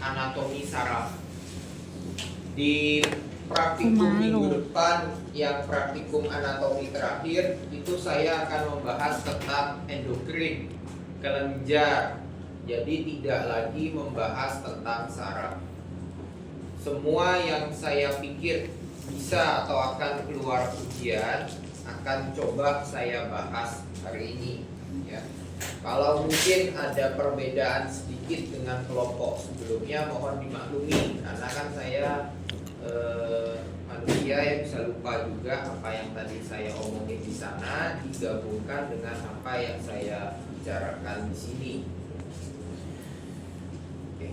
Anatomi saraf. Di praktikum minggu depan yang praktikum anatomi terakhir itu saya akan membahas tentang endokrin, kelenjar. Jadi tidak lagi membahas tentang saraf. Semua yang saya pikir bisa atau akan keluar ujian akan coba saya bahas hari ini, ya. Kalau mungkin ada perbedaan sedikit dengan kelompok sebelumnya, mohon dimaklumi karena kan saya manusia yang bisa lupa juga apa yang tadi saya omongin di sana digabungkan dengan apa yang saya bicarakan di sini. Oke.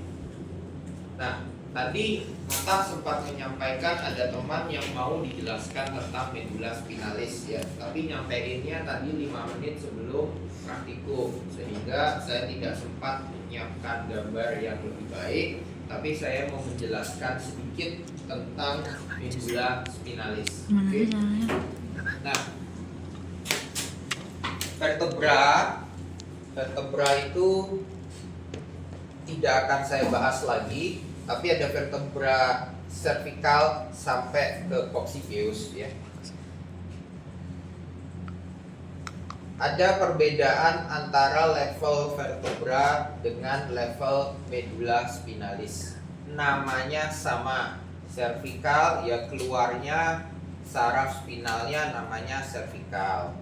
Nah, tadi Mata sempat menyampaikan ada teman yang mau dijelaskan tentang medula spinalis, ya. Tapi nyampeinnya tadi 5 menit sebelum praktikum, sehingga saya tidak sempat menyiapkan gambar yang lebih baik. Tapi saya mau menjelaskan sedikit tentang medula spinalis. Oke. Nah, vertebra itu tidak akan saya bahas lagi. Tapi ada vertebra cervical sampai ke coccygeus, ya. Ada perbedaan antara level vertebra dengan level medula spinalis. Namanya sama, cervical ya keluarnya saraf spinalnya namanya cervical.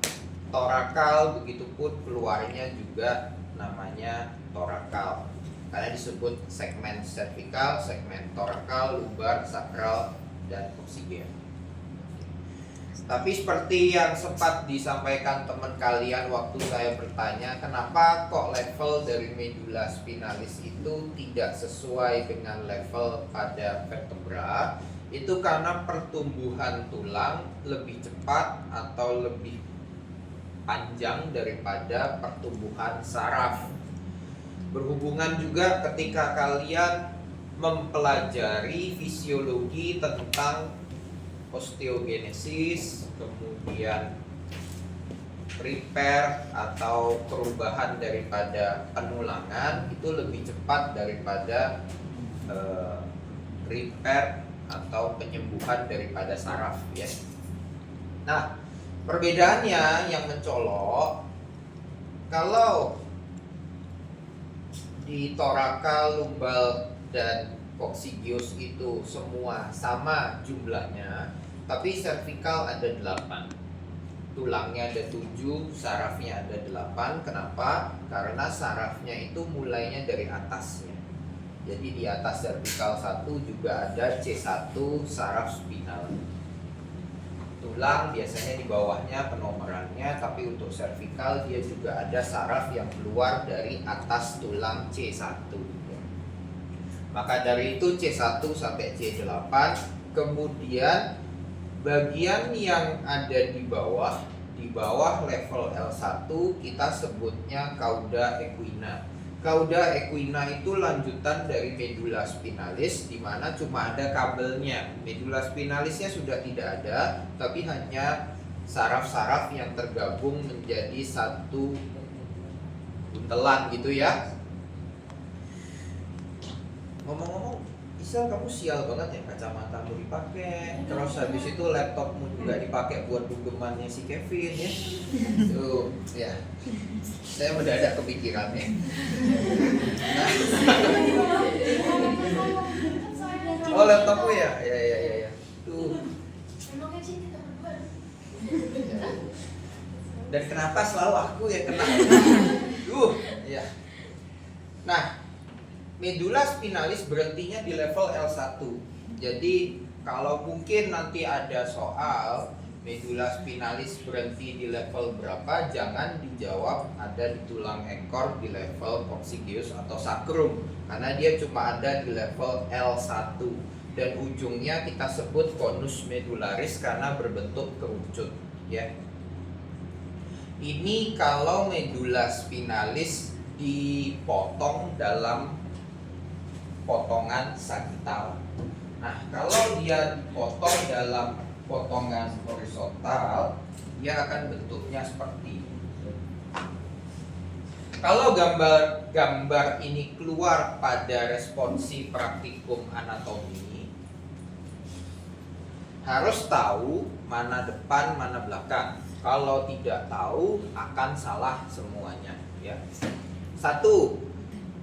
Thoracal begitupun keluarnya juga namanya thoracal. Karena disebut segmen cervical, segmen thoracal, lumbar, sakral, dan coccygeus. Tapi seperti yang sempat disampaikan teman kalian waktu saya bertanya, kenapa kok level dari medula spinalis itu tidak sesuai dengan level pada vertebra? Itu karena pertumbuhan tulang lebih cepat atau lebih panjang daripada pertumbuhan saraf. Berhubungan juga ketika kalian mempelajari fisiologi tentang osteogenesis, kemudian repair atau perubahan daripada penulangan itu lebih cepat daripada repair atau penyembuhan daripada saraf, ya. Nah, perbedaannya yang mencolok, kalau di thoracal, lumbal, dan coccygeus itu semua sama jumlahnya, tapi cervical ada 8, tulangnya ada 7, sarafnya ada 8. Kenapa? Karena sarafnya itu mulainya dari atasnya. Jadi di atas cervical 1 juga ada C1 saraf spinal. Tulang biasanya di bawahnya penomorannya, tapi untuk cervical dia juga ada saraf yang keluar dari atas tulang C1. Maka dari itu C1 sampai C8. Kemudian bagian yang ada di bawah level L1 kita sebutnya cauda equina. Cauda equina itu lanjutan dari medula spinalis, di mana cuma ada kabelnya. Medula spinalisnya sudah tidak ada, tapi hanya saraf-saraf yang tergabung menjadi satu buntelan gitu, ya. Ngomong-ngomong, Isal, kamu sial banget ya, kacamatamu dipakai, terus habis itu laptopmu juga dipakai buat dugemannya si Kevin, ya. Tuh, ya. Saya mendadak kepikiran, ya. Nah. Oh, laptopmu ya? Ya. Tuh. Ya. Dan kenapa selalu aku yang kena? Ya. Nah, medula spinalis berhentinya di level L1. Jadi kalau mungkin nanti ada soal medula spinalis berhenti di level berapa, jangan dijawab ada di tulang ekor di level coccygeus atau sacrum, karena dia cuma ada di level L1 dan ujungnya kita sebut conus medularis karena berbentuk kerucut, ya. Ini kalau medula spinalis dipotong dalam potongan sagital. Nah, kalau dia dipotong dalam potongan horizontal, dia akan bentuknya seperti ini. Kalau gambar ini keluar pada responsi praktikum anatomi, harus tahu mana depan, mana belakang. Kalau tidak tahu akan salah semuanya, ya. Satu,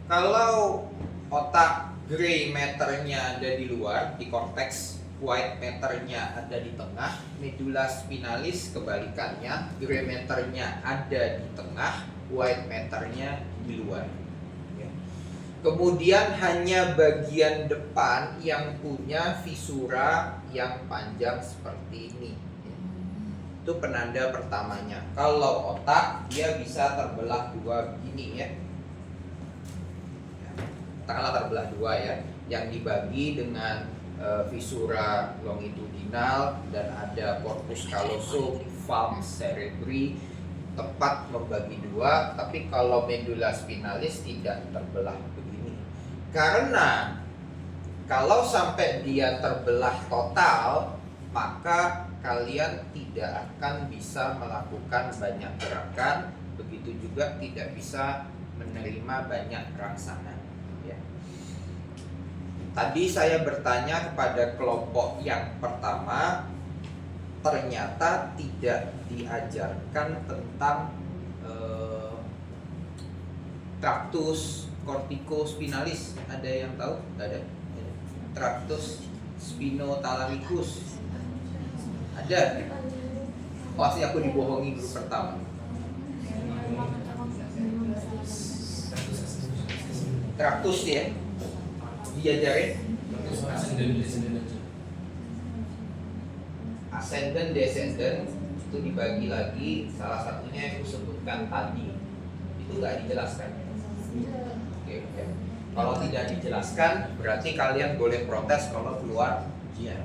kalau otak gray matternya ada di luar, di korteks, white matternya ada di tengah, medulla spinalis kebalikannya, gray matternya ada di tengah, white matternya di luar. Ya. Kemudian hanya bagian depan yang punya visura yang panjang seperti ini. Itu penanda pertamanya. Kalau otak dia bisa terbelah dua begini, ya. Katakanlah terbelah dua, ya, yang dibagi dengan visura longitudinal dan ada corpus callosum, falx cerebri, tepat membagi dua. Tapi kalau medulla spinalis tidak terbelah begini, karena kalau sampai dia terbelah total, maka kalian tidak akan bisa melakukan banyak gerakan, begitu juga tidak bisa menerima banyak rangsangan, ya. Tadi saya bertanya kepada kelompok yang pertama, ternyata tidak diajarkan tentang tractus corticospinalis. Ada yang tahu? Tidak ada. Tractus spinothalamicus ada. Pasti aku dibohongi guru pertama. Tractus, ya, diajarin ascendant descendant itu dibagi lagi. Salah satunya yang aku sebutkan tadi itu nggak dijelaskan. Oke. Kalau tidak dijelaskan berarti kalian boleh protes kalau keluar ujian.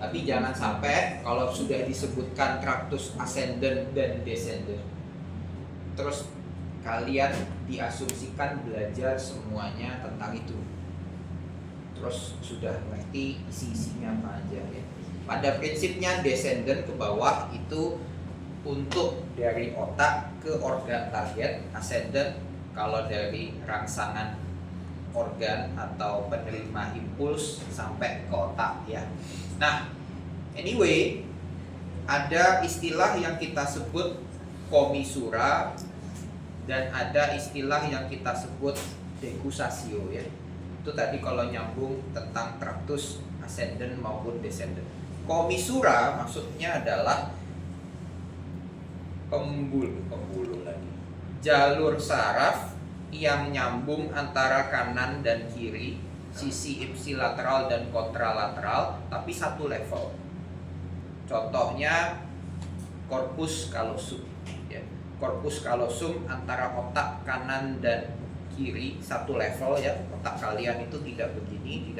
Tapi jangan sampai kalau sudah disebutkan tractus ascendant dan descendant, terus kalian diasumsikan belajar semuanya tentang itu, terus sudah ngerti isi-isinya apa aja, ya. Pada prinsipnya descendant ke bawah itu untuk dari otak ke organ target, ascendant kalau dari rangsangan organ atau penerima impuls sampai ke otak, ya. Nah, anyway, ada istilah yang kita sebut komisura dan ada istilah yang kita sebut decussatio, ya. Itu tadi kalau nyambung tentang tractus ascendant maupun descendant. Komisura maksudnya adalah pembuluh lagi, jalur saraf yang nyambung antara kanan dan kiri, sisi ipsilateral dan kontralateral, tapi satu level. Contohnya corpus callosum, ya. Corpus callosum antara otak kanan dan kiri satu level, ya. Otak kalian itu tidak begini,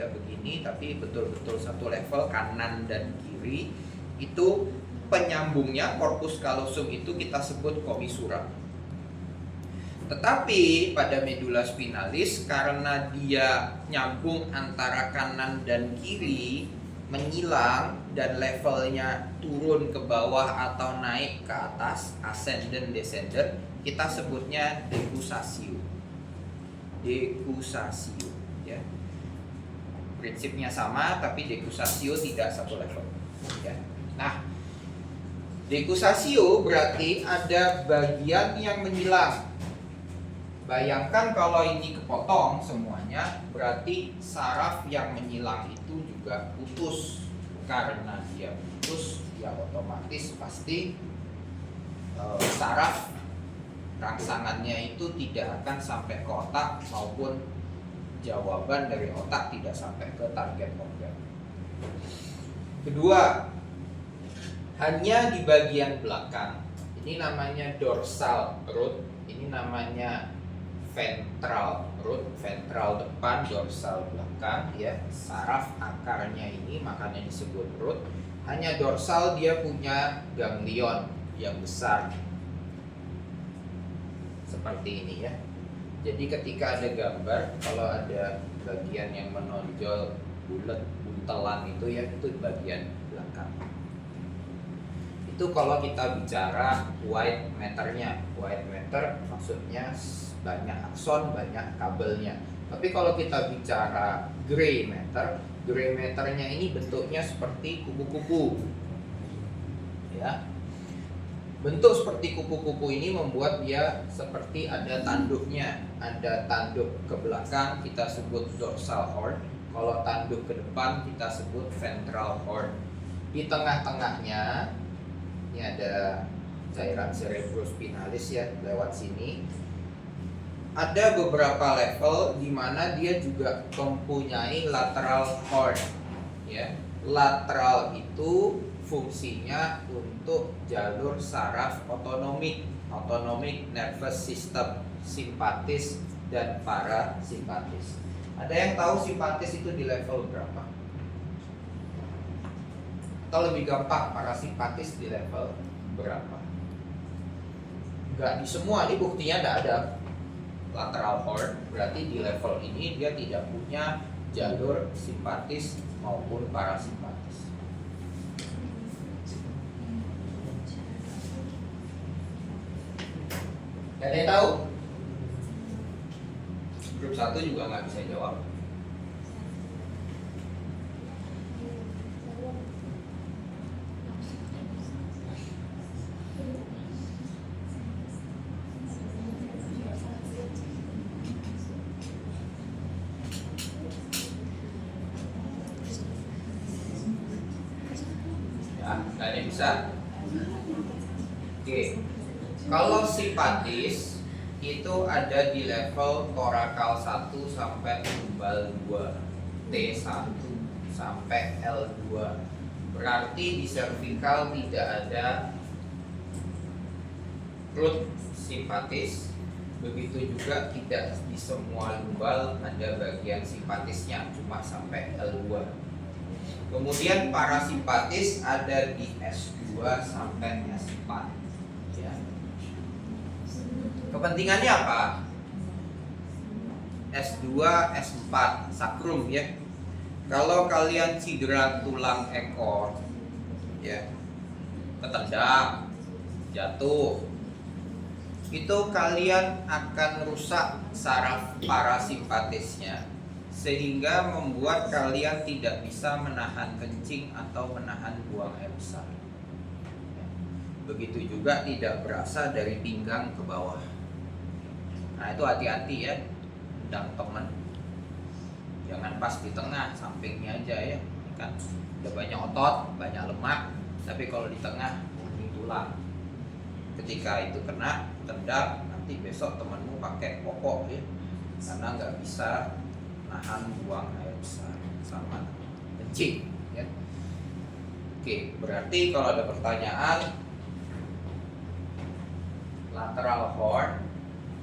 tapi betul-betul satu level kanan dan kiri. Itu penyambungnya corpus callosum itu kita sebut komisura. Tetapi pada medulla spinalis, karena dia nyambung antara kanan dan kiri, menyilang dan levelnya turun ke bawah atau naik ke atas, ascendant descendant, kita sebutnya decussatio. Decussatio, ya. Prinsipnya sama, tapi decussatio tidak satu level, ya. Nah, decussatio berarti ada bagian yang menyilang. Bayangkan kalau ini kepotong semuanya, berarti saraf yang menyilang itu juga putus. Karena dia putus, ya otomatis pasti saraf rangsangannya itu tidak akan sampai ke otak, maupun jawaban dari otak tidak sampai ke target organ. Kedua, hanya di bagian belakang. Ini namanya dorsal root, ini namanya ventral root, ventral depan, dorsal belakang, ya. Saraf akarnya ini makanya disebut root. Hanya dorsal dia punya ganglion yang besar seperti ini, ya. Jadi ketika ada gambar, kalau ada bagian yang menonjol bulat buntelan itu, ya, itu bagian belakang. Itu Itu kalau kita bicara white matternya. White matter maksudnya banyak akson, banyak kabelnya. Tapi kalau kita bicara gray matternya ini bentuknya seperti kupu-kupu. Ya. Bentuk seperti kupu-kupu ini membuat dia seperti ada tanduknya. Ada tanduk ke belakang kita sebut dorsal horn. Kalau tanduk ke depan kita sebut ventral horn. Di tengah-tengahnya ini ada cairan cerebrospinalis ya, lewat sini. Ada beberapa level di mana dia juga mempunyai lateral horn. Ya, lateral itu fungsinya untuk jalur saraf autonomic nervous system, simpatis dan parasimpatis. Ada yang tahu simpatis itu di level berapa? Atau lebih gampang, parasimpatis di level berapa? Enggak di semua, ini buktinya tidak ada lateral horn. Berarti di level ini dia tidak punya jalur simpatis maupun parasimpatis. Ada yang tahu? Grup 1 juga nggak bisa jawab. Nggak ada yang bisa. Oke, kalau simpatis itu ada di level torakal 1 sampai lumbal 2, T1 sampai L2. Berarti di cervical tidak ada root simpatis. Begitu juga tidak di semua lumbal ada bagian simpatisnya, cuma sampai L2. Kemudian parasimpatis ada di S2 sampai S4. Ya. Kepentingannya apa? S2, S4, sakrum ya. Kalau kalian cedera tulang ekor, ya, ketendang, jatuh, itu kalian akan rusak saraf parasimpatisnya, sehingga membuat kalian tidak bisa menahan kencing atau menahan buang air besar. Begitu juga tidak berasa dari pinggang ke bawah. Nah itu hati-hati ya, undang teman. Jangan pas di tengah, sampingnya aja ya. Kan udah banyak otot, banyak lemak, tapi kalau di tengah mungkin tulang. Ketika itu kena, tendang, nanti besok temanmu pakai popok ya, karena nggak bisa nahan buang air besar sama kencing ya. Oke, berarti kalau ada pertanyaan, lateral horn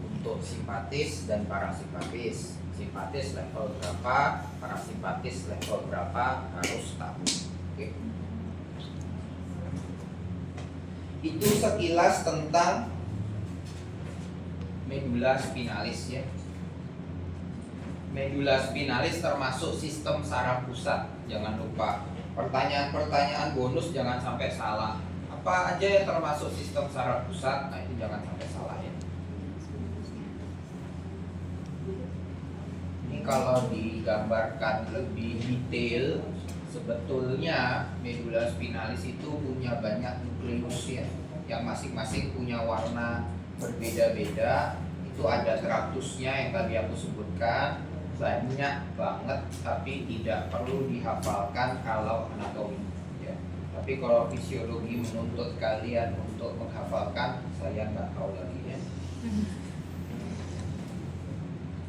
untuk simpatis dan parasimpatis. Simpatis level berapa, parasimpatis level berapa, harus tahu. Oke. Itu sekilas tentang medula spinalis ya. Medula spinalis termasuk sistem saraf pusat. Jangan lupa. Pertanyaan-pertanyaan bonus jangan sampai salah. Apa aja yang termasuk sistem saraf pusat? Nah itu jangan sampai salah ya. Ini kalau digambarkan lebih detail, sebetulnya medula spinalis itu punya banyak nukleus ya, yang masing-masing punya warna berbeda-beda. Itu ada traktusnya yang tadi aku sebutkan, banyak banget, tapi tidak perlu dihafalkan kalau anatomi ya. Tapi kalau fisiologi menuntut kalian untuk menghafalkan, saya nggak tahu lagi ya.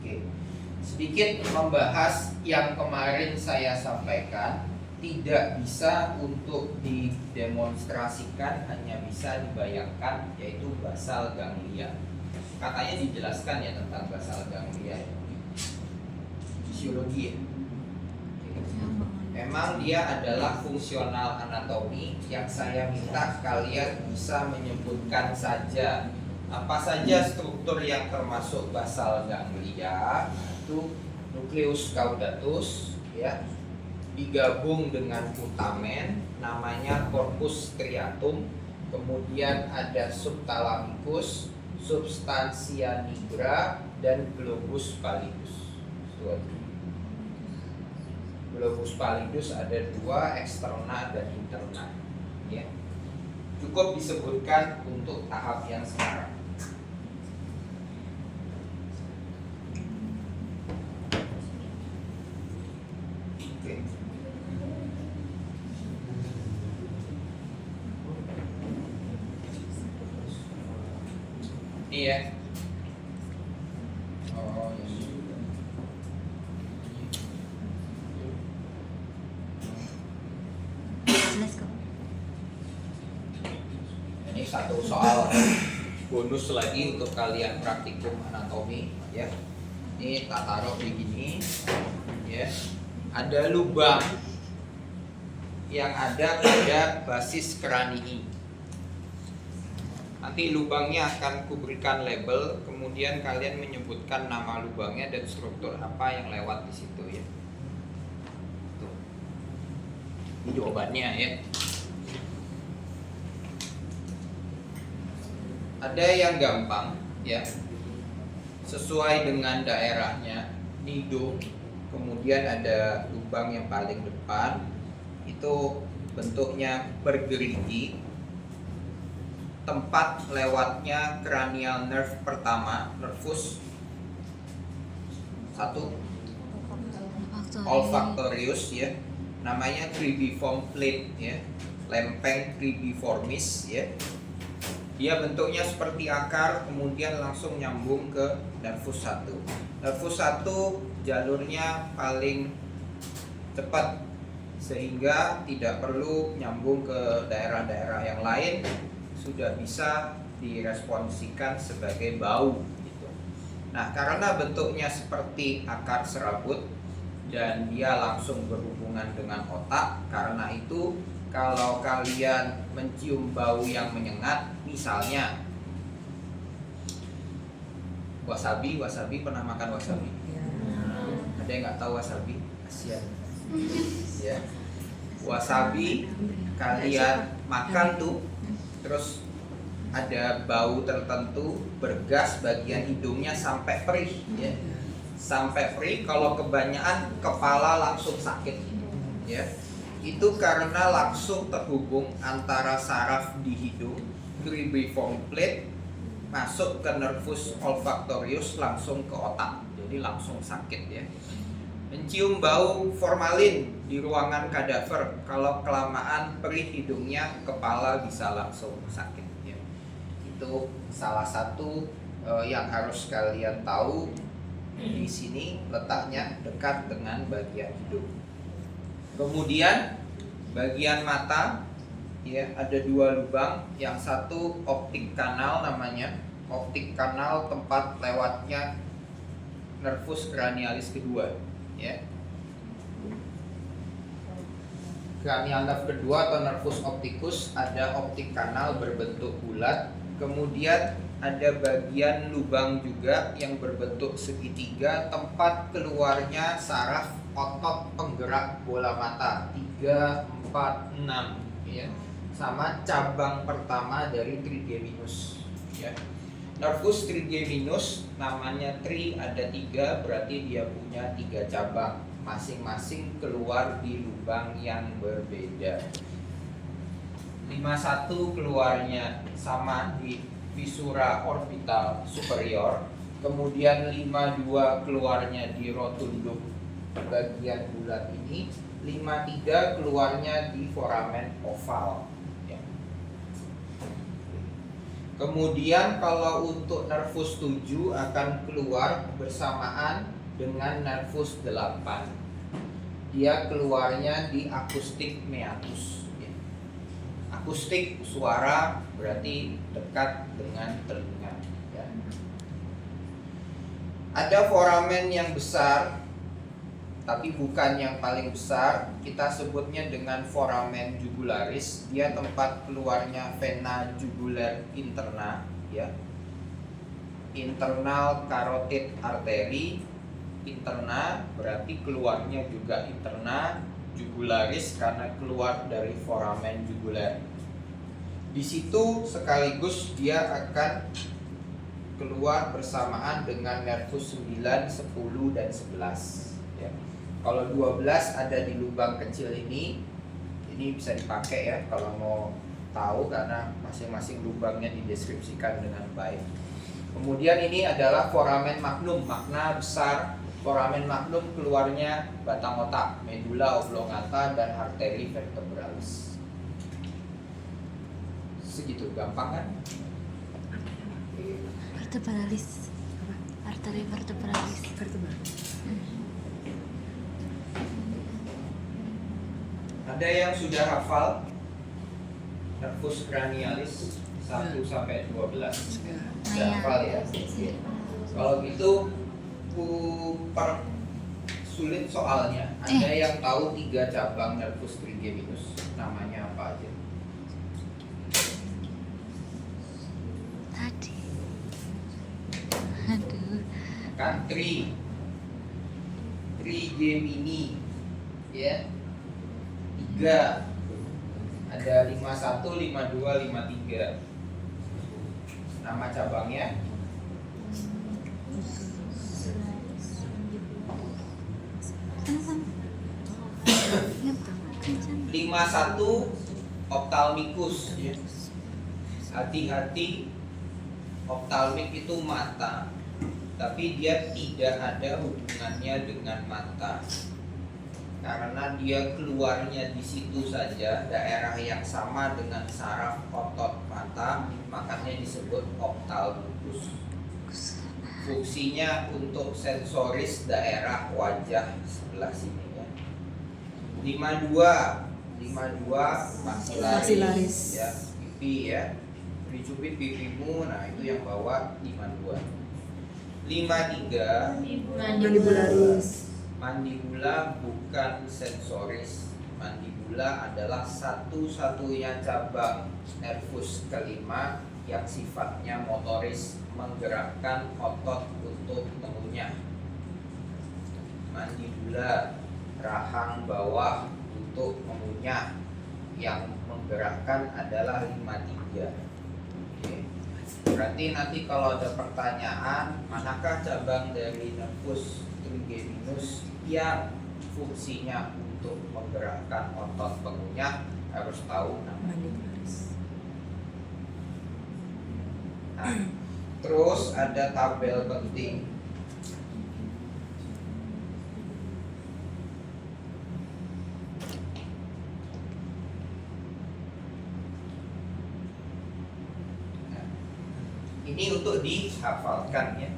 Oke, sedikit membahas yang kemarin saya sampaikan. Tidak bisa untuk didemonstrasikan, hanya bisa dibayangkan, yaitu basal ganglia. Katanya dijelaskan ya tentang basal ganglia, fisiologi ya. Memang dia adalah fungsional anatomi yang saya minta kalian bisa menyebutkan saja apa saja struktur yang termasuk basal ganglia. Itu nukleus caudatus ya, digabung dengan putamen namanya corpus striatum, kemudian ada subthalamikus, substantia nigra, dan globus pallidus. Globus pallidus ada 2, eksterna dan interna. Ya. Cukup disebutkan untuk tahap yang sekarang. Oke. Ini ya. Oh, yes. Let's go. Ini satu soal bonus lagi untuk kalian praktikum anatomi ya. Ini tak taruh begini ya. Ada lubang yang ada pada basis kranii. Nanti lubangnya akan kuberikan label, kemudian kalian menyebutkan nama lubangnya dan struktur apa yang lewat di situ ya. Tuh. Ini jawabannya ya. Ada yang gampang ya, sesuai dengan daerahnya. Hidung, kemudian ada lubang yang paling depan, itu bentuknya bergerigi. Tempat lewatnya cranial nerve pertama, nervus 1 olfactorius ya, namanya cribriform plate ya, lempeng cribriformis ya. Dia bentuknya seperti akar, kemudian langsung nyambung ke nervus 1. Nervus 1 jalurnya paling cepat sehingga tidak perlu nyambung ke daerah-daerah yang lain, sudah bisa diresponsikan sebagai bau gitu. Nah, karena bentuknya seperti akar serabut dan dia langsung berhubungan dengan otak, karena itu kalau kalian mencium bau yang menyengat, misalnya wasabi, pernah makan wasabi? Ya. Ada yang nggak tahu wasabi? Kasian. Ya. Wasabi kalian makan tuh, terus ada bau tertentu bergas bagian hidungnya sampai perih ya. Sampai perih, kalau kebanyakan kepala langsung sakit ya. Itu karena langsung terhubung antara saraf di hidung, cribriform plate, masuk ke nervus olfactorius langsung ke otak. Jadi langsung sakit ya. Mencium bau formalin di ruangan kadaver, kalau kelamaan perih hidungnya, kepala bisa langsung sakit ya. Itu salah satu yang harus kalian tahu. Di sini letaknya dekat dengan bagian hidung. Kemudian bagian mata ya, ada 2 lubang. Yang satu optik kanal namanya. Optik kanal tempat lewatnya nervus cranialis kedua ya. Cranial nerve kedua atau nervus opticus, ada optik kanal berbentuk bulat. Kemudian ada bagian lubang juga yang berbentuk segitiga, tempat keluarnya saraf otot penggerak bola mata 3, 4, 6 ya. Sama cabang pertama dari trigeminus ya. Nervus trigeminus namanya tri, ada 3, berarti dia punya 3 cabang, masing-masing keluar di lubang yang berbeda. 51 keluarnya sama di visura orbital superior, kemudian 52 keluarnya di rotundum bagian bulat ini, 53 keluarnya di foramen oval. Kemudian kalau untuk nervus 7 akan keluar bersamaan dengan nervus 8. Dia keluarnya di akustik meatus. Akustik suara berarti dekat dengan telinga ya. Ada foramen yang besar, tapi bukan yang paling besar. Kita sebutnya dengan foramen jugularis. Dia tempat keluarnya vena jugular interna ya. Internal carotid artery. Interna berarti keluarnya juga interna. Jugularis karena keluar dari foramen jugular. Di situ sekaligus dia akan keluar bersamaan dengan nervus 9, 10 dan 11 ya. Kalau 12 ada di lubang kecil ini bisa dipakai ya kalau mau tahu, karena masing-masing lubangnya dideskripsikan dengan baik. Kemudian ini adalah foramen magnum, makna besar. Foramen magnum keluarnya batang otak, medula oblongata dan arteri vertebralis. Segitu gampang kan? Vertebralis. Arteri vertebralis. Ada yang sudah hafal nervus cranialis 1 sampai 12? Sudah hafal ya? Kalau gitu per sulit soalnya. Ada yang tahu 3 cabang nervus trigeminus, namanya apa aja? Tadi. Aduh. Kan trigemini ya. 3 ada 51, 52, 53. Nama cabangnya 51 ophthalmicus ya. Hati-hati, ophthalmik itu mata, tapi dia tidak ada hubungannya dengan mata. Karena dia keluarnya di situ saja, daerah yang sama dengan saraf otot mata, makanya disebut ophthalmicus. Fungsinya untuk sensoris daerah wajah sebelah sini ya. 52 maxillaris ya, pipi ya. Dicubit pipimu, nah itu yang bawa 52. 53 mandibularis. Mandibula bukan sensoris. Mandibula adalah satu-satunya cabang nervus kelima yang sifatnya motoris, menggerakkan otot untuk mengunyah. Mandibula, rahang bawah untuk mengunyah, yang menggerakkan adalah 53. Oke. Berarti nanti kalau ada pertanyaan, manakah cabang dari nervus trigeminus yang fungsinya untuk menggerakkan otot pengunyah, harus tahu namanya. Nah, terus ada tabel penting. Nah, ini untuk dihafalkan ya.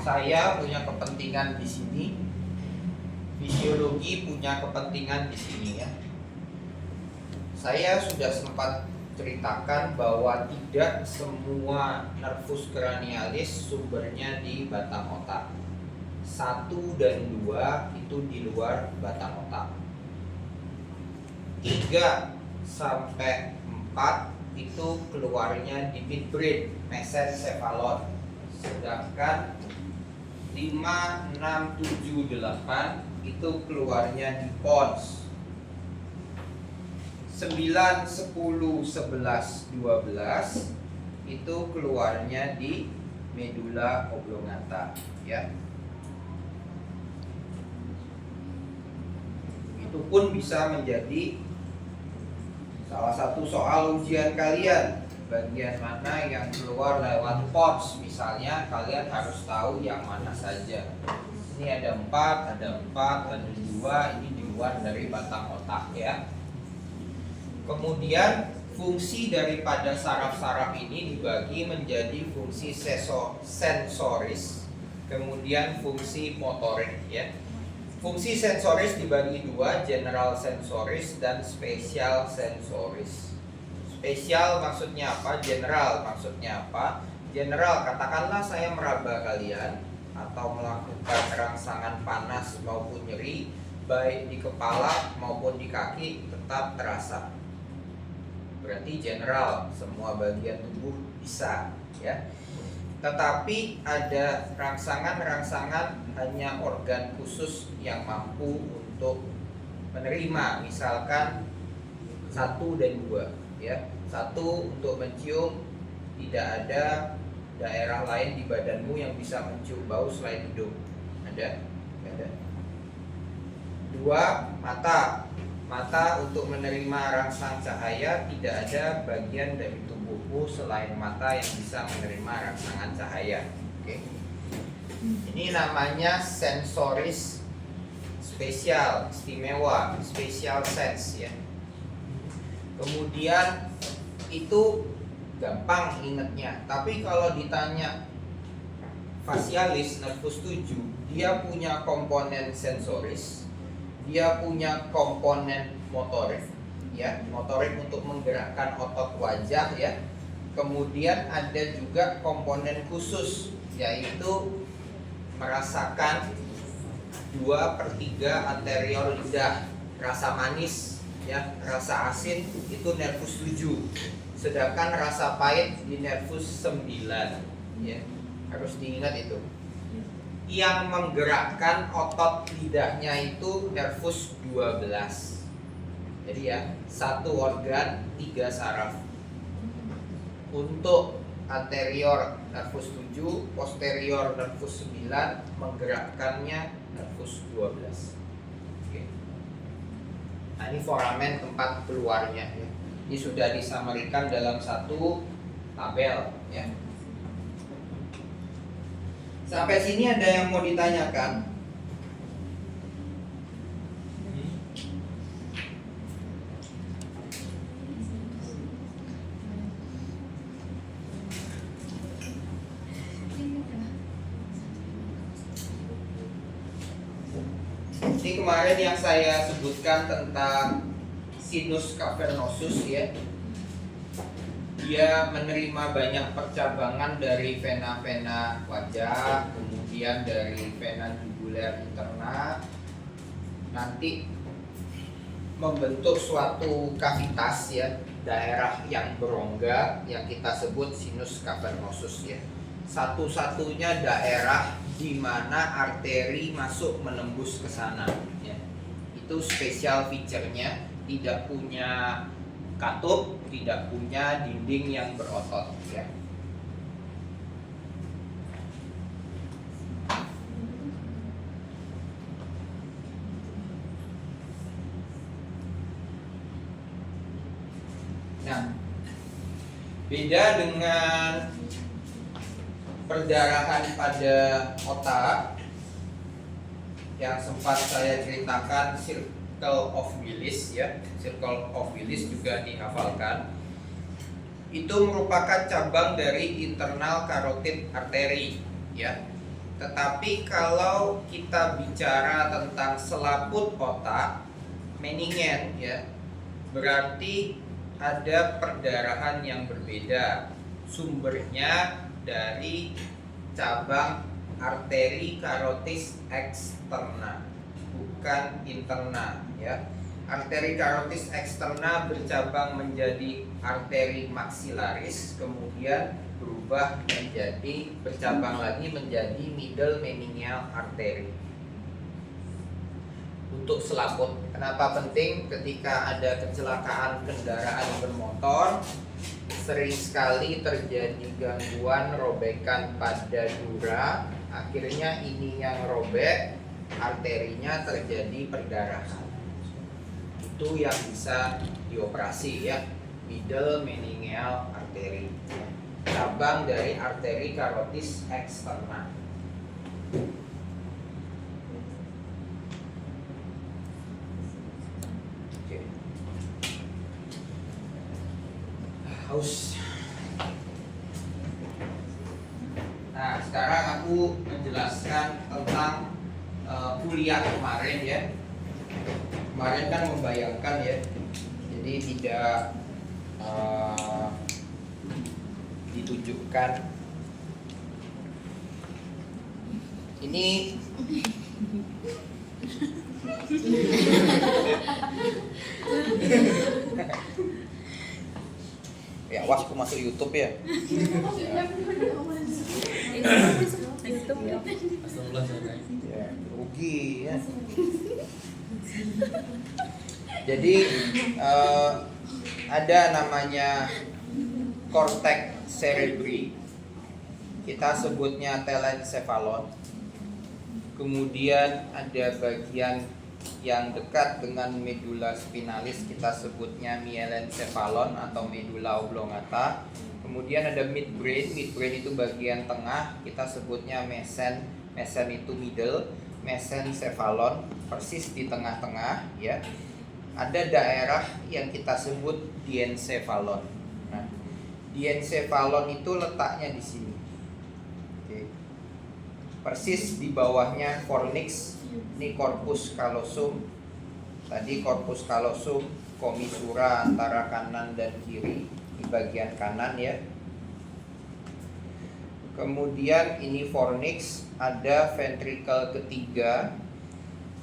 Saya punya kepentingan di sini, fisiologi punya kepentingan di sini ya. Saya sudah sempat ceritakan bahwa tidak semua nervus cranialis sumbernya di batang otak. 1 dan 2 itu di luar batang otak. 3 sampai 4 itu keluarnya di midbrain, mesencephalon. Sedangkan 5, 6, 7, 8 itu keluarnya di pons. 9, 10, 11, 12 itu keluarnya di medula oblongata ya. Itu pun bisa menjadi salah satu soal ujian kalian. Bagian mana yang keluar lewat pons, misalnya kalian harus tahu yang mana saja. Ini ada 4, ada 2, ini di luar dari batang otak ya. Kemudian fungsi daripada saraf-saraf ini dibagi menjadi fungsi sensoris, kemudian fungsi motorik ya. Fungsi sensoris dibagi 2, general sensoris dan spesial sensoris. Spesial maksudnya apa? General maksudnya apa? General, katakanlah saya meraba kalian atau melakukan rangsangan panas maupun nyeri, baik di kepala maupun di kaki, tetap terasa. Berarti general, semua bagian tubuh bisa ya. Tetapi ada rangsangan-rangsangan hanya organ khusus yang mampu untuk menerima, misalkan 1 dan 2. ya. Satu, untuk mencium, tidak ada daerah lain di badanmu yang bisa mencium bau selain hidung. Ada? Nggak ada. Dua, mata. Mata untuk menerima rangsang cahaya, tidak ada bagian dari tubuhmu selain mata yang bisa menerima rangsangan cahaya. Oke. Ini namanya sensoris spesial, istimewa, special sense ya. Kemudian itu gampang ingetnya, tapi kalau ditanya facialis nervus 7, dia punya komponen sensoris, dia punya komponen motorik ya, motorik untuk menggerakkan otot wajah ya. Kemudian ada juga komponen khusus, yaitu merasakan 2/3 anterior lidah, rasa manis ya, rasa asin itu nervus 7. Sedangkan rasa pahit di nervus 9 ya. Harus diingat itu. Yang menggerakkan otot lidahnya itu nervus 12. Jadi ya, 1 organ 3 saraf. Untuk anterior nervus 7, posterior nervus 9, menggerakkannya nervus 12. Oke. Nah, ini foramen tempat keluarnya ya. Ini sudah disamarikan dalam satu tabel ya. Sampai sini ada yang mau ditanyakan? Ini kemarin yang saya sebutkan tentang sinus cavernosus ya. Dia menerima banyak percabangan dari vena-vena wajah, kemudian dari vena jugular interna, nanti membentuk suatu kavitas ya, daerah yang berongga yang kita sebut sinus cavernosus ya. Satu-satunya daerah di mana arteri masuk menembus ke sana ya. Itu special feature-nya, tidak punya katup, tidak punya dinding yang berotot ya. Nah, beda dengan perdarahan pada otak yang sempat saya ceritakan, circle of Willis ya, circle of Willis juga dihafalkan. Itu merupakan cabang dari internal carotid artery ya. Tetapi kalau kita bicara tentang selaput otak, meningen ya, berarti ada perdarahan yang berbeda. Sumbernya dari cabang arteri carotis externa, bukan interna ya. Arteri carotis externa bercabang menjadi arteri maxillaris, kemudian berubah menjadi, bercabang lagi menjadi middle meningeal artery. Untuk selaput, kenapa penting? Ketika ada kecelakaan kendaraan bermotor, sering sekali terjadi gangguan robekan pada dura, akhirnya ini yang robek, arterinya terjadi perdarahan. Itu yang bisa dioperasi ya, middle meningeal artery, cabang dari arteri carotis externa. Oke. Haus. Nah, sekarang aku menjelaskan tentang kuliah kemarin ya. Kemarin kan membayangkan ya, jadi tidak ditunjukkan. Ini ya, awas aku masuk YouTube ya. Ya, rugi ya. Jadi ada namanya cortex cerebri, kita sebutnya telencephalon. Kemudian ada bagian yang dekat dengan medula spinalis, kita sebutnya mielencephalon atau medula oblongata. Kemudian ada midbrain, midbrain itu bagian tengah, kita sebutnya mesen, mesen itu middle, mesencephalon persis di tengah-tengah ya. Ada daerah yang kita sebut diencephalon. Nah, diencephalon itu letaknya di sini. Oke. Persis di bawahnya fornix, ini corpus callosum. Tadi corpus callosum commissura antara kanan dan kiri di bagian kanan ya. Kemudian ini fornix, ada ventricle ketiga.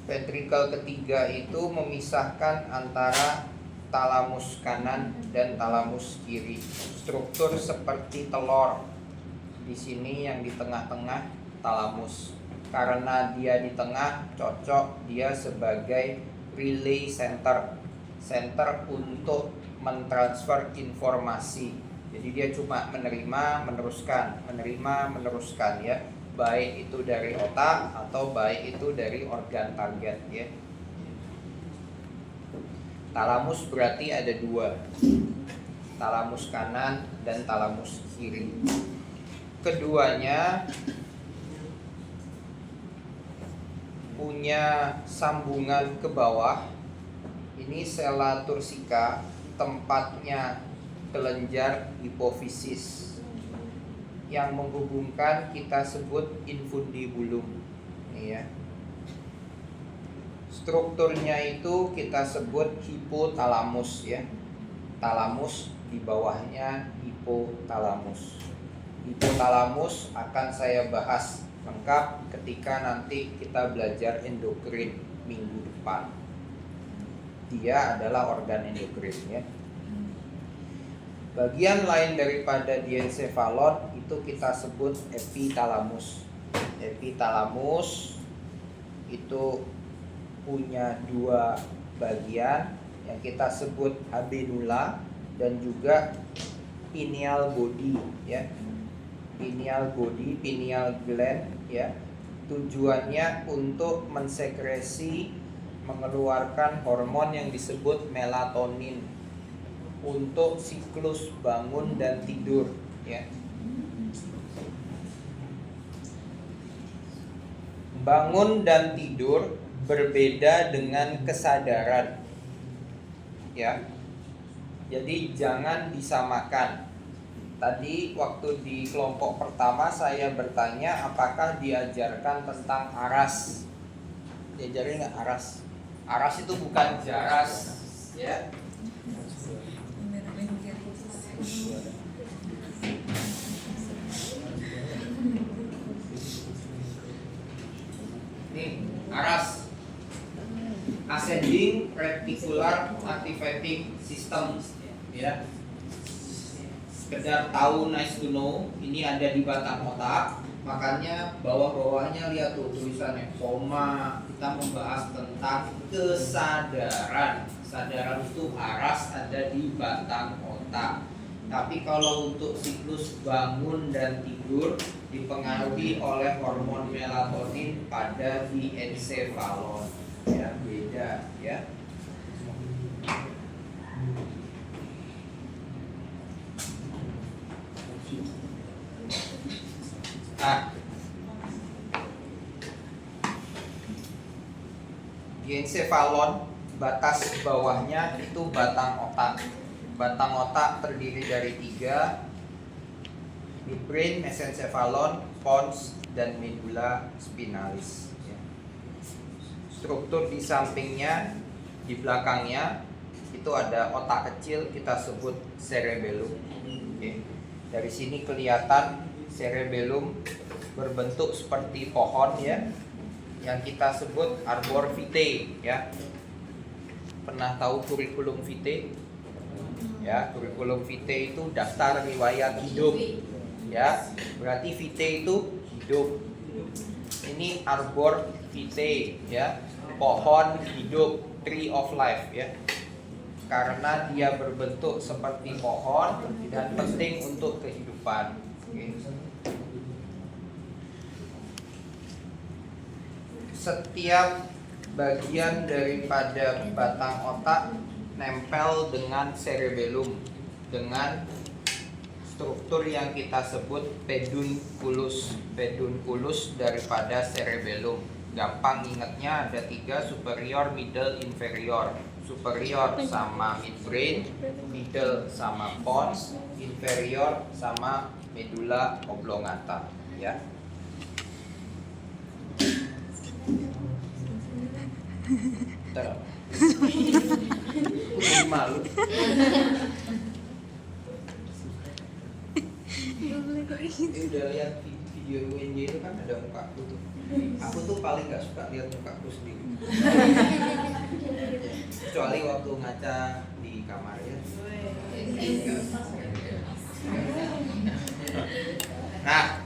Ventricle ketiga itu memisahkan antara talamus kanan dan talamus kiri. Struktur seperti telur. Di sini yang di tengah-tengah talamus. Karena dia di tengah, cocok dia sebagai relay center. Center untuk mentransfer informasi. Jadi dia cuma menerima, meneruskan ya. Baik itu dari otak atau baik itu dari organ target ya. Talamus berarti ada dua, talamus kanan dan talamus kiri. Keduanya punya sambungan ke bawah. Ini sella turcica, tempatnya kelenjar hipofisis. Yang menghubungkan kita sebut infundibulum. Ini ya. Strukturnya itu kita sebut hipotalamus ya. Talamus di bawahnya hipotalamus. Hipotalamus akan saya bahas lengkap ketika nanti kita belajar endokrin minggu depan. Dia adalah organ endokrin ya. Bagian lain daripada diencephalon itu kita sebut epitalamus. Epitalamus itu punya dua bagian yang kita sebut habenula dan juga pineal body ya. Pineal body, pineal gland ya. Tujuannya untuk mensekresi, mengeluarkan hormon yang disebut melatonin untuk siklus bangun dan tidur ya. Bangun dan tidur berbeda dengan kesadaran ya. Jadi jangan disamakan. Tadi waktu di kelompok pertama saya bertanya apakah diajarkan tentang aras. Diajarin nggak aras? Aras itu bukan jaras ya. Nih, aras ascending reticular activating system ya. Sekedar tahu, nice to know, ini ada di batang otak. Makanya bawah-bawahnya lihat tuh tulisannya koma. Kita membahas tentang kesadaran. Kesadaran itu aras ada di batang otak. Tapi kalau untuk siklus bangun dan tidur dipengaruhi oleh hormon melatonin pada diencephalon. Ya, beda ya. Nah, diencephalon batas bawahnya itu batang otak. Batang otak terdiri dari 3, midbrain, mesencephalon, pons, dan medula spinalis. Struktur di sampingnya, di belakangnya itu ada otak kecil kita sebut cerebellum. Oke. Dari sini kelihatan cerebellum berbentuk seperti pohon ya, yang kita sebut arbor vitae ya. Pernah tahu kurikulum vitae? Ya, kurikulum vitae itu daftar riwayat hidup. Ya, berarti vitae itu hidup. Ini arbor vitae ya, pohon hidup, tree of life ya. karena dia berbentuk seperti pohon dan penting untuk kehidupan. Oke. Setiap bagian daripada batang otak nempel dengan cerebellum dengan struktur yang kita sebut pedunculus. Pedunculus daripada cerebellum. Gampang ingatnya ada 3, superior, middle, inferior. Superior sama midbrain, middle sama pons, inferior sama medulla oblongata, ya. Bentar. Aku malu. Udah lihat video UNJ itu kan ada mukaku tuh. Aku tuh paling nggak suka lihat mukaku sendiri. Kecuali waktu ngaca di kamar ya. Nah,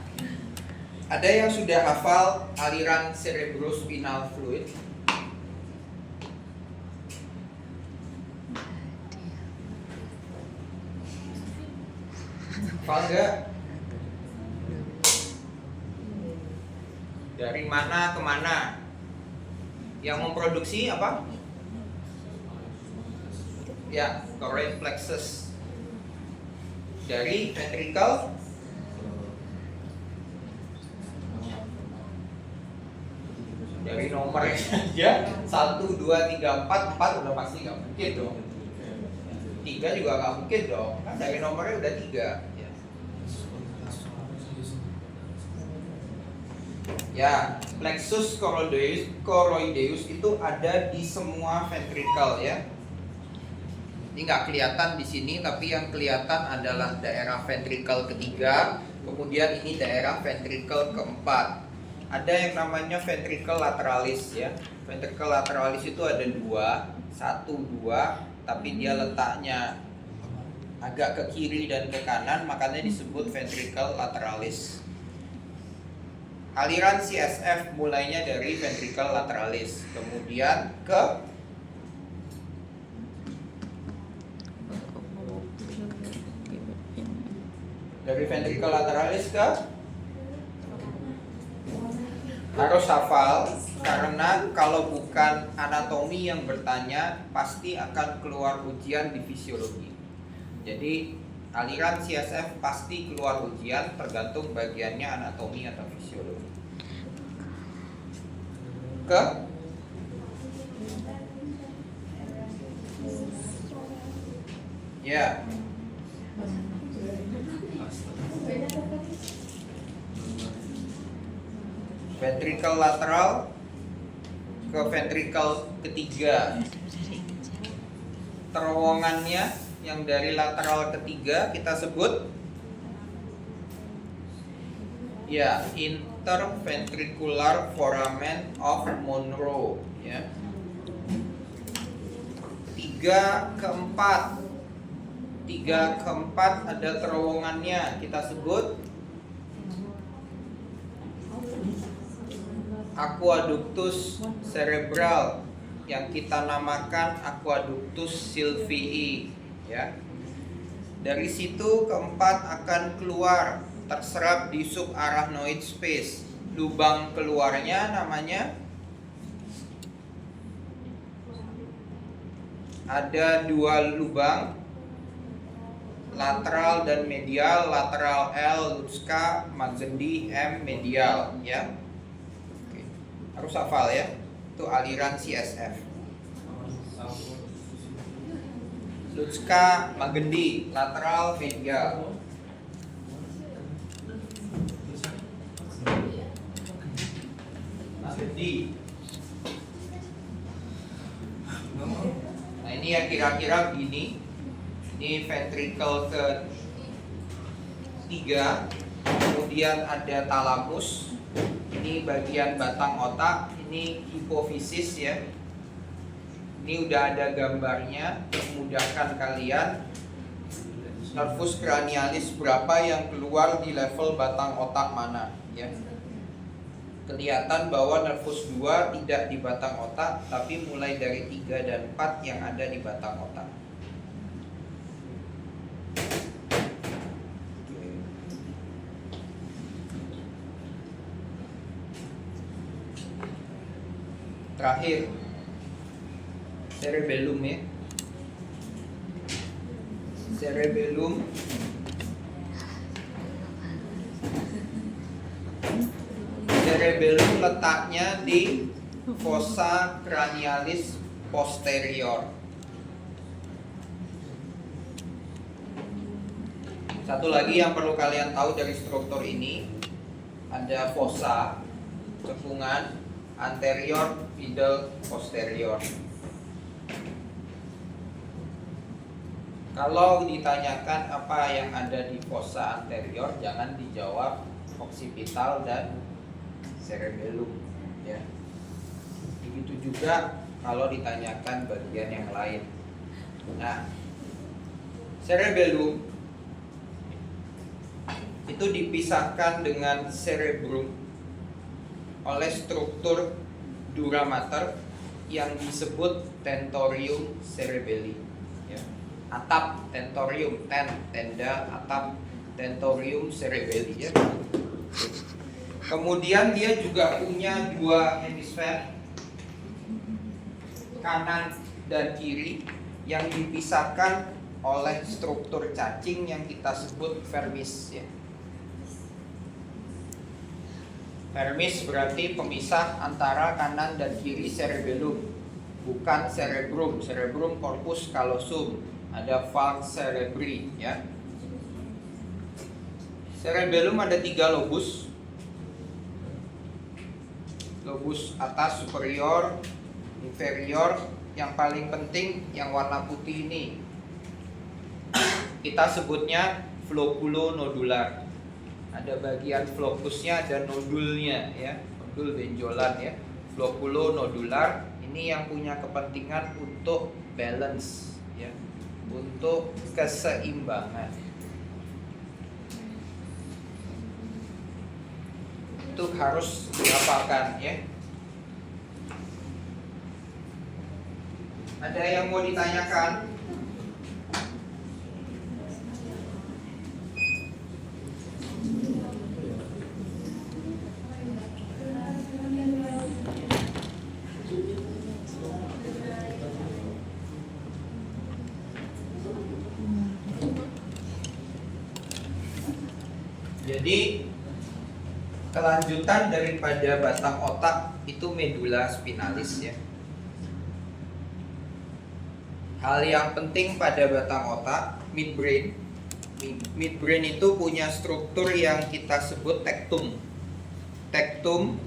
ada yang sudah hafal aliran cerebrospinal fluid? Hafal nggak? Dari mana ke mana? Yang memproduksi apa? Ya, choroid plexus. Dari ventricle dari nomornya aja 1, 2, 3, 4 udah pasti nggak mungkin dong. 3 juga nggak mungkin dong, kan dari nomornya udah 3. Ya, plexus choroideus itu ada di semua ventricle ya. Ini nggak kelihatan di sini, tapi yang kelihatan adalah daerah ventricle ketiga, kemudian ini daerah ventricle keempat. Ada yang namanya ventricle lateralis ya. Ventricle lateralis itu ada 2, 1, 2, tapi dia letaknya agak ke kiri dan ke kanan, makanya disebut ventricle lateralis. Aliran CSF mulainya dari ventricle lateralis, kemudian ke dari ventricle lateralis ke harus hafal, karena kalau bukan anatomi yang bertanya pasti akan keluar ujian di fisiologi. Jadi aliran CSF pasti keluar ujian, tergantung bagiannya anatomi atau fisiologi. Ke ya, ventricle lateral ke ventricle ketiga. Terowongannya yang dari lateral ketiga kita sebut ya interventricular foramen of Monro ya. 3 ke 4 ada terowongannya, kita sebut aqueductus cerebral yang kita namakan aqueductus sylvii ya. Dari situ keempat akan keluar terserap di subarachnoid space. Lubang keluarnya namanya ada 2 lubang, lateral dan medial. Lateral L Lutska, Magendie M medial ya. Oke. Harus hafal ya. Itu aliran CSF. Lutska, Magendie, lateral, medial. Magendie. Nah ini ya kira-kira begini. Ini ventricle ke 3, kemudian ada talamus. Ini bagian batang otak. Ini hipofisis ya. Ini udah ada gambarnya, memudahkan kalian. Nervus cranialis berapa yang keluar di level batang otak mana ya. Kelihatan bahwa nervus 2 tidak di batang otak, tapi mulai dari 3 dan 4 yang ada di batang otak. Terakhir, cerebellum ya. Cerebellum letaknya di fossa cranialis posterior. Satu lagi yang perlu kalian tahu dari struktur ini, ada fossa, cekungan anterior, middle, posterior. Kalau ditanyakan apa yang ada di fossa anterior, jangan dijawab occipital dan cerebellum ya. Begitu juga kalau ditanyakan bagian yang lain. Nah, cerebellum itu dipisahkan dengan cerebrum oleh struktur dura mater yang disebut tentorium cerebelli ya. Atap tentorium, tenda atap tentorium cerebelli ya. Kemudian dia juga punya dua hemisfer, kanan dan kiri, yang dipisahkan oleh struktur cacing yang kita sebut vermis ya. Vermis berarti pemisah antara kanan dan kiri cerebellum, bukan cerebrum. Cerebrum corpus callosum, ada falx cerebri ya. Cerebellum ada 3 lobus. Lobus atas superior, inferior, yang paling penting yang warna putih ini. Kita sebutnya floculonodular. Ada bagian flokusnya, ada nodulnya ya, nodul benjolan ya. Floculonodular ini yang punya kepentingan untuk balance ya, untuk keseimbangan. Itu harus dihafalkan ya. Ada yang mau ditanyakan? Jadi kelanjutan daripada batang otak itu medula spinalis ya. Hal yang penting pada batang otak, midbrain. Midbrain itu punya struktur yang kita sebut tektum. Tektum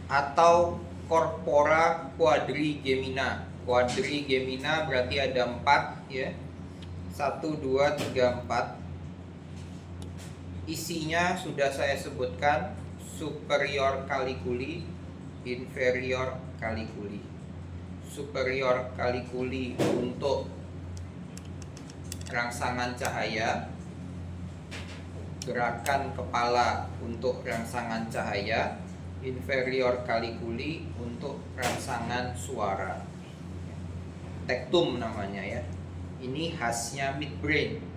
atau corpora quadrigemina. Quadrigemina berarti ada 4 ya. 1, 2, 3, 4. Isinya sudah saya sebutkan, superior caliculi, inferior caliculi. Superior caliculi untuk rangsangan cahaya, gerakan kepala untuk rangsangan cahaya, inferior caliculi untuk rangsangan suara. Tektum namanya ya. Ini khasnya midbrain.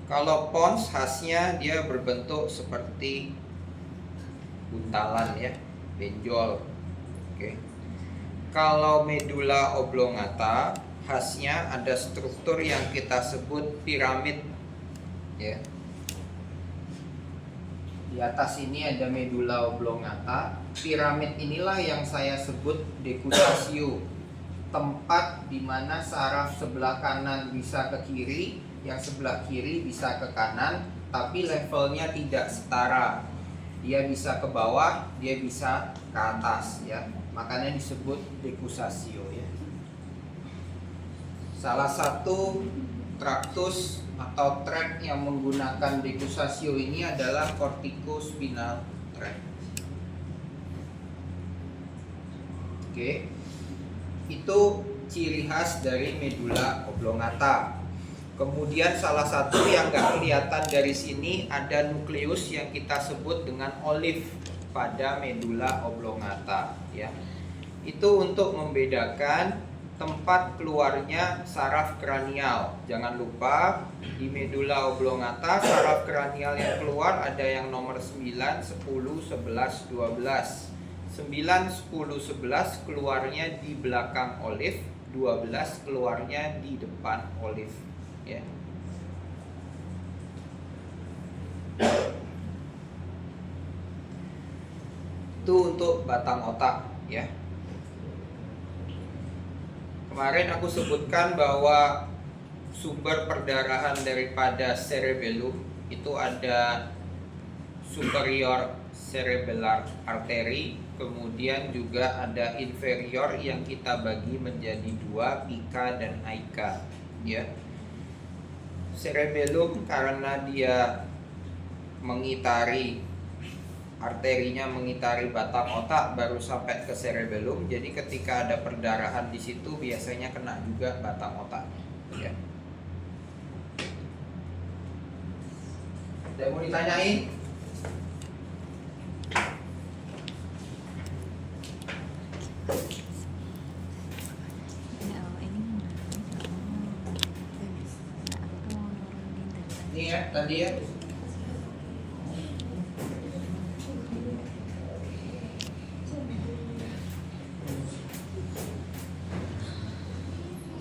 Kalau pons khasnya dia berbentuk seperti buntalan ya, benjol. Oke. Kalau medula oblongata khasnya ada struktur yang kita sebut piramid ya. Di atas ini ada medula oblongata. Piramid inilah yang saya sebut decussatio, tempat di mana saraf sebelah kanan bisa ke kiri, yang sebelah kiri bisa ke kanan, tapi levelnya tidak setara. Dia bisa ke bawah, dia bisa ke atas ya. Makanya disebut decussatio ya. Salah satu traktus atau tract yang menggunakan decussatio ini adalah corticospinal tract. Oke. Itu ciri khas dari medula oblongata. Kemudian salah satu yang nggak kelihatan dari sini ada nukleus yang kita sebut dengan olive pada medula oblongata ya. Itu untuk membedakan tempat keluarnya saraf kranial. Jangan lupa di medula oblongata saraf kranial yang keluar ada yang nomor 9, 10, 11, 12. 9, 10, 11 keluarnya di belakang olive, 12 keluarnya di depan olive, ya. Itu untuk batang otak, ya. Kemarin aku sebutkan bahwa sumber perdarahan daripada cerebellum itu ada superior cerebellar artery, kemudian juga ada inferior yang kita bagi menjadi dua, pica dan aica, ya. Cerebellum karena dia mengitari, arterinya mengitari batang otak baru sampai ke cerebellum, jadi ketika ada perdarahan di situ biasanya kena juga batang otaknya, ya. Ada mau ditanyain? Ini ya tadi ya.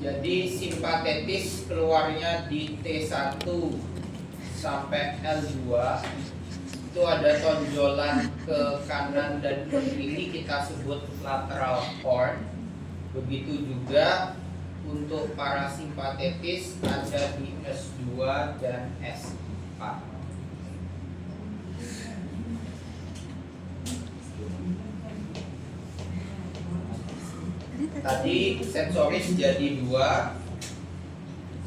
Jadi simpatetis keluarnya di T1 sampai L2, itu ada tonjolan ke kanan dan ke kiri, kita sebut lateral horn. Begitu juga untuk parasimpatetis ada di S2 dan S4. Tadi sensoris jadi dua,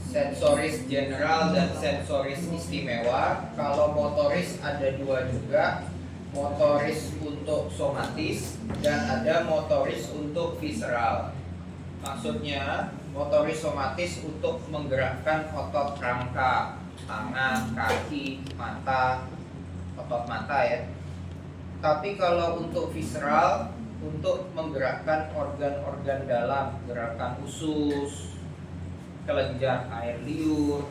sensoris general dan sensoris istimewa. Kalau motoris ada dua juga, motoris untuk somatis dan ada motoris untuk visceral. Maksudnya motoris somatis untuk menggerakkan otot rangka, tangan, kaki, mata, otot mata ya. Tapi kalau untuk visceral, untuk menggerakkan organ-organ dalam, gerakan usus, kelenjar air liur,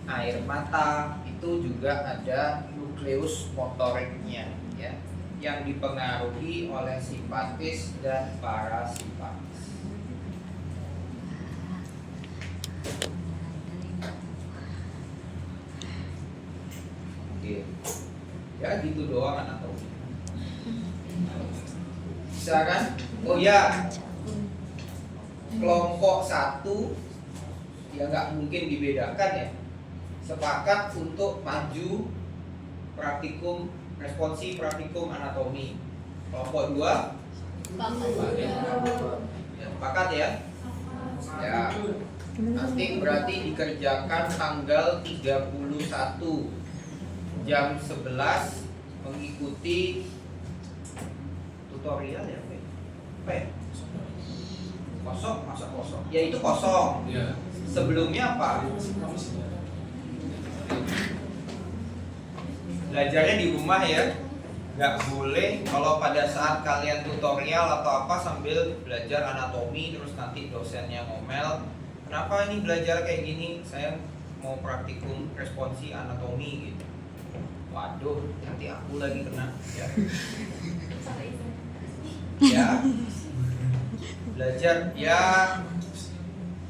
air mata, itu juga ada nukleus motoriknya ya, yang dipengaruhi oleh simpatis dan parasimpatis. Oke. Ya gitu doang anatomi. Bisa kan? Oh ya, kelompok 1 ya nggak mungkin dibedakan ya. Sepakat untuk maju praktikum responsi praktikum anatomi. Kelompok 2 ya, sepakat ya. Ya. Nanti berarti dikerjakan tanggal 31 jam 11 mengikuti tutorial ya, apa ya? Kosong, masa kosong? Ya itu kosong. Ya. Sebelumnya apa? Belajarnya di rumah ya. Nggak boleh kalau pada saat kalian tutorial atau apa sambil belajar anatomi terus nanti dosennya ngomel, kenapa ini belajar kayak gini? Saya mau praktikum responsi anatomi gitu. Waduh, nanti aku lagi kena ya. Ya, belajar ya,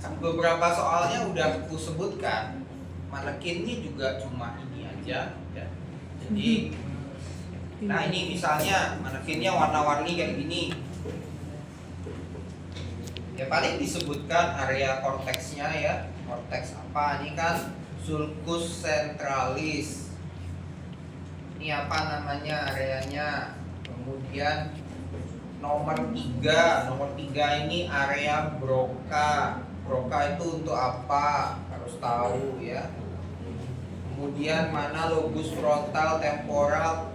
kan beberapa soalnya udah aku sebutkan, manekinnya juga cuma ini aja ya. Jadi nah ini misalnya manekinnya warna-warni kayak gini ya, paling disebutkan area korteksnya ya. Korteks apa? Ini kan sulcus centralis, ini apa namanya areanya. Kemudian nomor 3 ini area Broca. Broca itu untuk apa? Harus tahu ya. Kemudian mana lobus frontal, temporal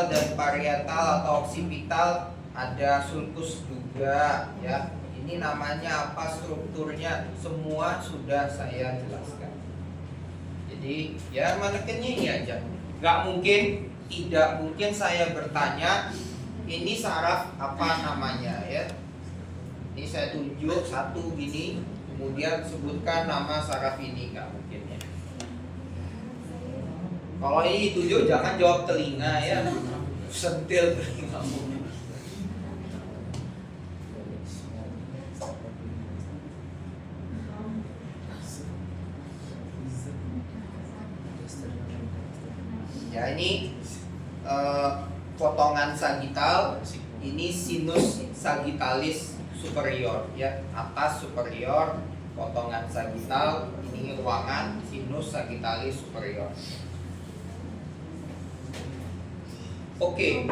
dan parietal atau occipital, ada sulcus juga ya. Ini namanya apa, strukturnya, semua sudah saya jelaskan. Jadi ya manekinnya ini aja. Tidak mungkin saya bertanya ini saraf apa namanya ya. Ini saya tunjuk satu gini, kemudian sebutkan nama saraf ini, nggak mungkin ya. Kalau ini ditunjuk jangan jawab telinga ya. sentil telingamu. Ya ini potongan sagital, ini sinus sagittalis superior ya, atas superior potongan sagital, ini ruangan sinus sagittalis superior. Oke.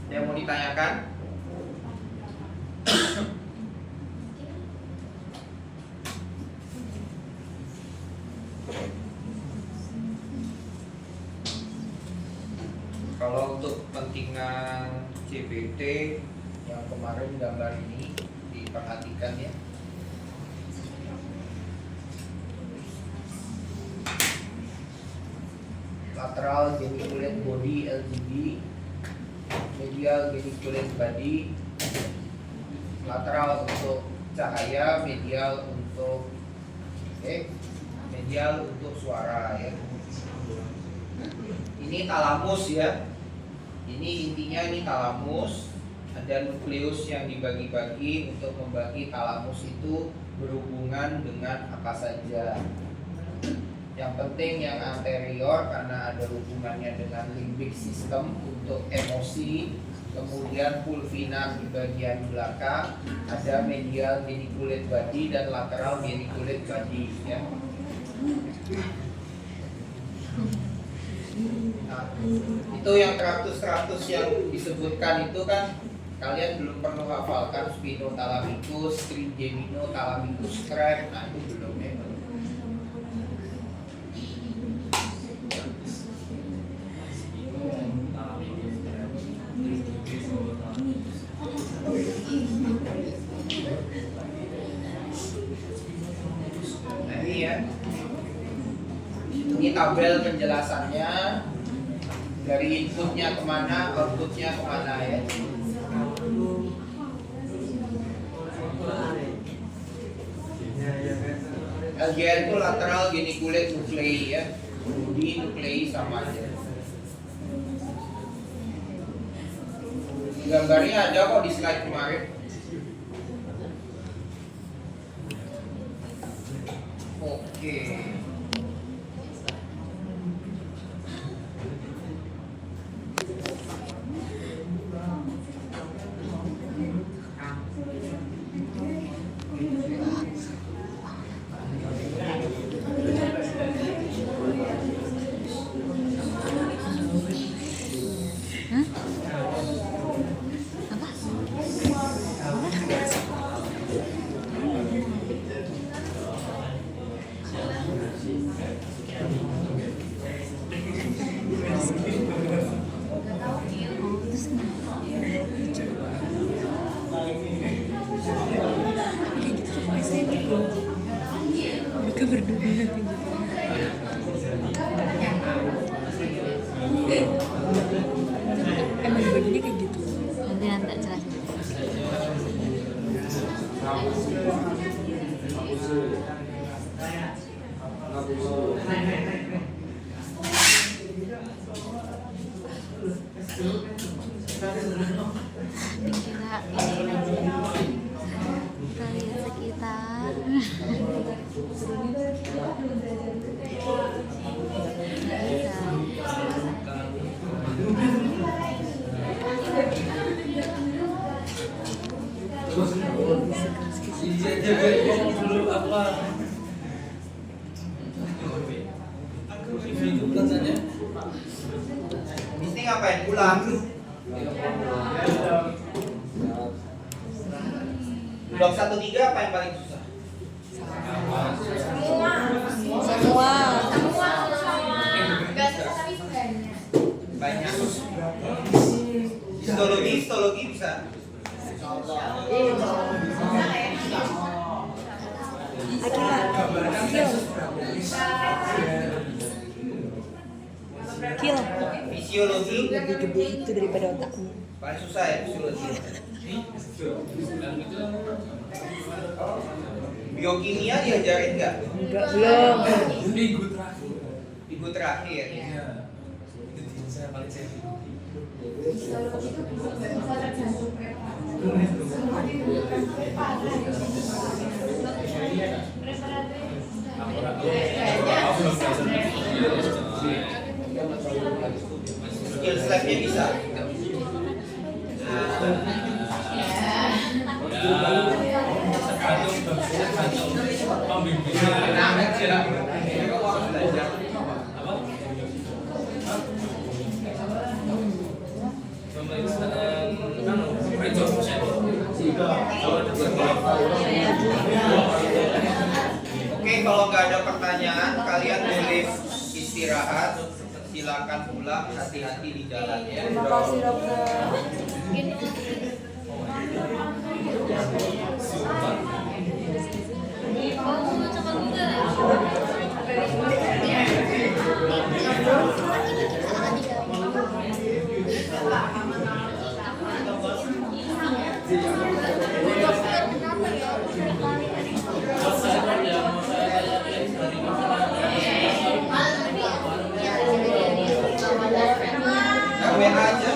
Ada yang mau ditanyakan? Kalau untuk kepentingan CBT yang kemarin gambar ini diperhatikan ya. Lateral geniculate body LGB, medial geniculate body, lateral untuk cahaya, medial untuk medial untuk suara ya. Ini talamus ya. Ini intinya ini talamus, ada nukleus yang dibagi-bagi untuk membagi talamus itu berhubungan dengan apa saja. Yang penting yang anterior karena ada hubungannya dengan limbic system untuk emosi, kemudian pulvinar di bagian belakang, ada medial geniculate body dan lateral geniculate body ya. Nah, itu yang traktus-traktus yang disebutkan itu kan kalian belum perlu hafalkan spinothalamicus, trigeminothalamicus tract, nah itu belum ya. Nah ini ya. Ini tabel penjelasannya, dari inputnya kemana, outputnya kemana ya. LGN itu lateral geniculate nuclei ya, di nuclei sama aja. Gambarnya ada kok di slide kemarin. Oke. Mereka berdua emang baginya kayak gitu. Nanti tak jelasin. Dikira ini aja. Kita lihat sekitar. Ini ngapain pulang? Blok 1-3 apa yang paling susah? Semua. Banyak. Histologi bisa. Kill Fisiologi lebih gede itu daripada otakmu. paling susah ya fisiologi. Biokimia diajarin nggak? Enggak, belum. Minggu terakhir. Itu saya paling sering Skill slide-nya bisa. Oke, kalau nggak ada pertanyaan, kalian boleh istirahat. Silakan pulang, hati-hati di jalan ya. Terima kasih dokter. WA aja